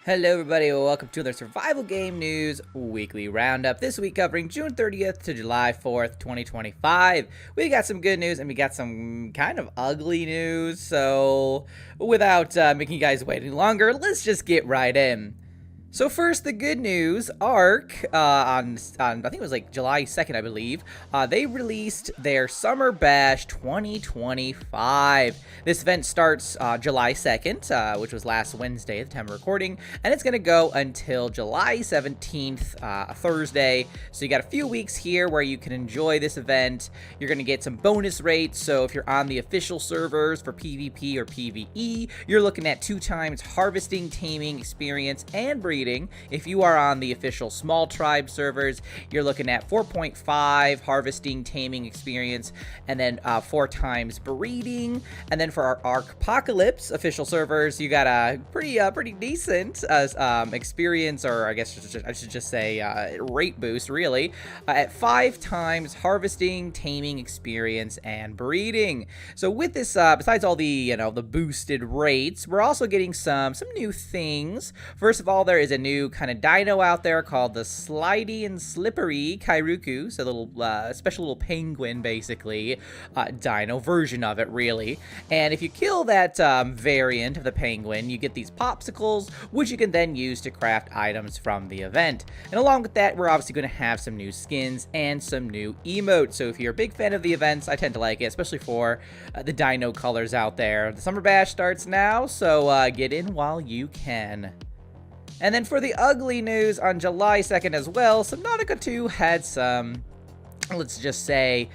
Hello everybody, welcome to the Survival Game News Weekly Roundup. This week covering June 30th to July 4th, 2025. We got some good news and we got some kind of ugly news, so without making you guys wait any longer, let's just get right in. So first, the good news, Ark, on I think it was like July 2nd, I believe, they released their Summer Bash 2025. This event starts July 2nd, which was last Wednesday at the time of recording, and it's going to go until July 17th, Thursday. So you got a few weeks here where you can enjoy this event. You're going to get some bonus rates, so if you're on the official servers for PvP or PvE, you're looking at 2 times harvesting, taming, experience, and breeding. If you are on the official small tribe servers, you're looking at 4.5 harvesting, taming, experience, and then 4 times breeding. And then for our Ark-Apocalypse official servers, you got a pretty decent experience, or I guess I should just say rate boost, really, at 5 times harvesting, taming, experience, and breeding. So with this, besides all the the boosted rates, we're also getting some new things. First of all, there is a new kind of dino out there called the Slidey and Slippery Kairuku. So a little special little penguin, basically, dino version of it, really. And if you kill that variant of the penguin, you get these popsicles, which you can then use to craft items from the event. And along with that, we're obviously going to have some new skins and some new emotes. So if you're a big fan of the events, I tend to like it, especially for the dino colors out there. The Summer Bash starts now, so get in while you can. And then for the ugly news, on July 2nd as well, Subnautica 2 had some, let's just say,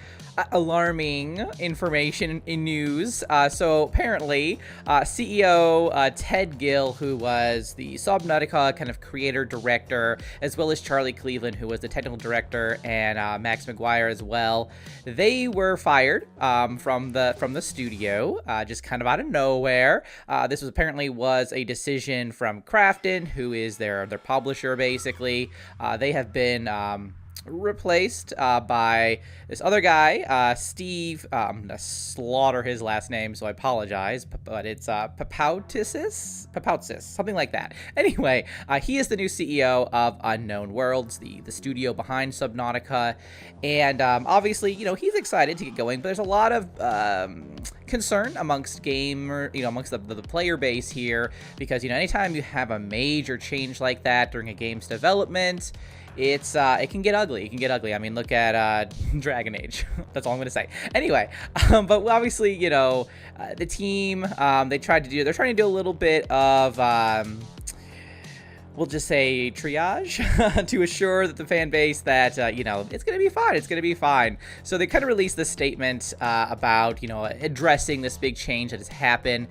alarming information in news. So apparently, CEO Ted Gill, who was the Subnautica kind of creator director, as well as Charlie Cleveland, who was the technical director, and Max McGuire as well, they were fired from the studio, just kind of out of nowhere. This was apparently a decision from Krafton, who is their publisher, basically. They have been replaced by this other guy, Steve. I'm gonna slaughter his last name, so I apologize, but it's Papoutsis, something like that. Anyway, he is the new CEO of Unknown Worlds, the studio behind Subnautica, and obviously, he's excited to get going, but there's a lot of concern amongst amongst the player base here, because anytime you have a major change like that during a game's development, it can get ugly. It can get ugly. I mean, look at Dragon Age. That's all I'm gonna say. Anyway, but obviously, the team, they're trying to do a little bit of we'll just say triage to assure that the fan base that it's gonna be fine. It's gonna be fine. So they kind of released this statement about addressing this big change that has happened.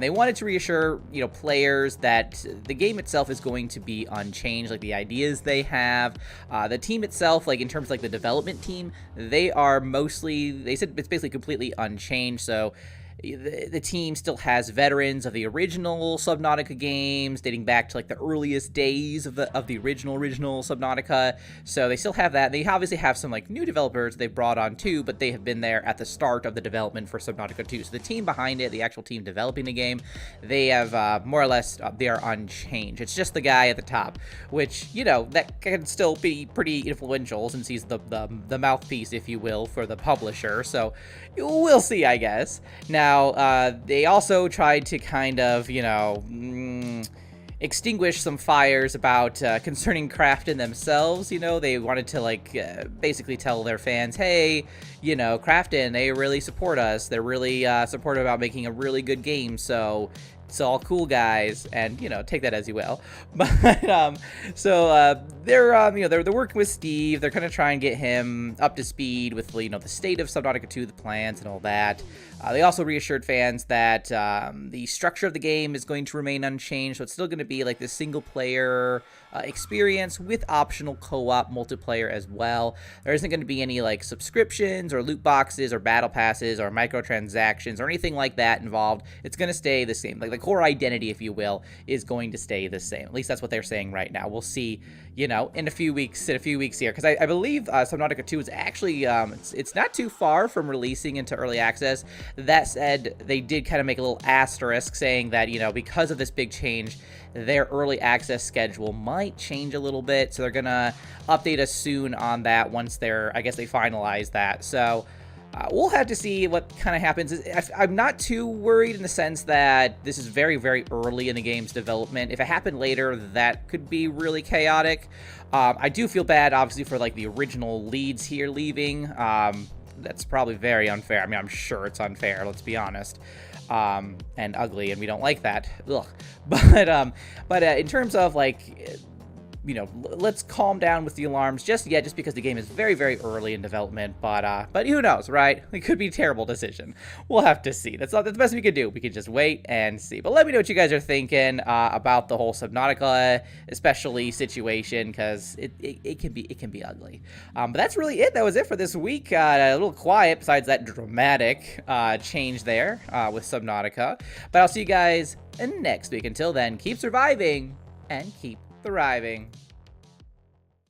They wanted to reassure players that the game itself is going to be unchanged, like the ideas they have. The team itself, like in terms of like the development team, they said it's basically completely unchanged. So the team still has veterans of the original Subnautica games, dating back to like the earliest days of the original Subnautica. So they still have that. They obviously have some like new developers they've brought on too, but they have been there at the start of the development for Subnautica 2. So the team behind it, the actual team developing the game, they have more or less they are unchanged. It's just the guy at the top, which that can still be pretty influential since he's the mouthpiece, if you will, for the publisher. So we'll see, I guess. Now, they also tried to kind of, extinguish some fires about concerning Krafton themselves. They wanted to basically tell their fans, hey, Krafton, they really support us. They're really supportive about making a really good game. So it's all cool, guys, and take that as you will. But they're working with Steve. They're gonna try and get him up to speed with the state of Subnautica 2, the plans, and all that. They also reassured fans that the structure of the game is going to remain unchanged, so it's still going to be like this single-player experience with optional co-op multiplayer as well. There isn't going to be any like subscriptions or loot boxes or battle passes or microtransactions or anything like that involved. It's going to stay the same. Like the core identity, if you will, is going to stay the same. At least that's what they're saying right now. We'll see, in a few weeks here, because I believe Subnautica 2 is actually it's not too far from releasing into early access. That said, they did kind of make a little asterisk saying that, you know, because of this big change, their early access schedule might change a little bit. So they're going to update us soon on that once I guess they finalize that. So we'll have to see what kind of happens. I'm not too worried in the sense that this is very, very early in the game's development. If it happened later, that could be really chaotic. I do feel bad, obviously, for like the original leads here leaving. That's probably very unfair. I mean, I'm sure it's unfair, let's be honest. And ugly, and we don't like that. Ugh. But in terms of like, you know, let's calm down with the alarms just yet, just because the game is very, very early in development. But who knows, right? It could be a terrible decision. We'll have to see. That's the best we could do. We could just wait and see. But let me know what you guys are thinking about the whole Subnautica, especially situation, because it can be ugly. But that's really it. That was it for this week. A little quiet besides that dramatic change there with Subnautica. But I'll see you guys next week. Until then, keep surviving and keep thriving.